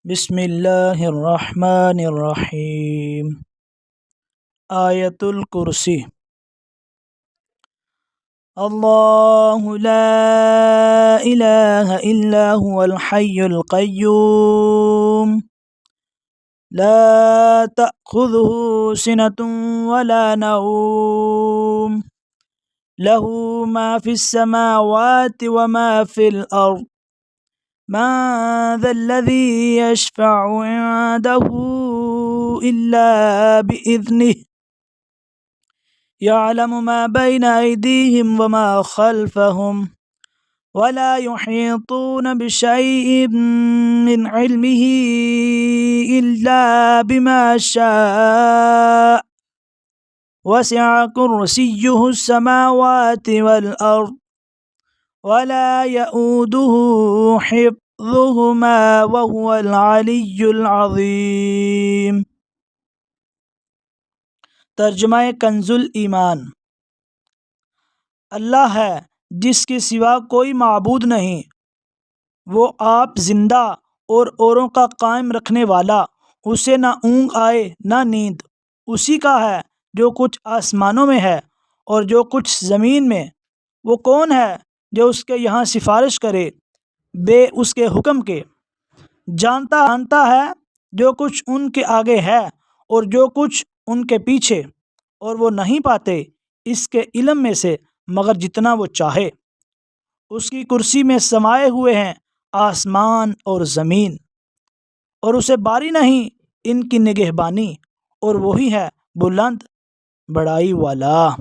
बिस्मिल्लाहिर्रहमानिर्रहीम। आयतुल कुर्सी। अल्लाहु ला इलाहा इल्ला हुवल हय्युल क़य्यूम ला तअख़ुज़ुहु सिनतुन वला नौम लहू मा फ़िस समावाति व मा फ़िल अर्ज़ मन ज़ल्लज़ी यशफ़अु इंदहु इल्ला बिइज़्निहि यअलमु मा बैन अयदीहिम व मा ख़ल्फ़हुम वला युहीतून बिशैइन मिन इल्मिही इल्ला बिमा शाअ वसिअ कुर्सियुहु समावाति वल अर्ज़ वला यऊदुहु हिफ़्ज़ुहुमा वहुवल अलिय्युल अज़ीम। तर्जुमा कंजुल ईमान। अल्लाह है जिसके सिवा कोई माबूद नहीं, वो आप जिंदा और औरों का कायम रखने वाला, उसे ना ऊँघ आए ना नींद। उसी का है जो कुछ आसमानों में है और जो कुछ ज़मीन में। वो कौन है जो उसके यहाँ सिफारिश करे बे उसके हुक्म के। जानता है जो कुछ उनके आगे है और जो कुछ उनके पीछे, और वो नहीं पाते इसके इल्म में से मगर जितना वो चाहे। उसकी कुर्सी में समाये हुए हैं आसमान और ज़मीन, और उसे बारी नहीं इनकी निगहबानी, और वही है बुलंद बड़ाई वाला।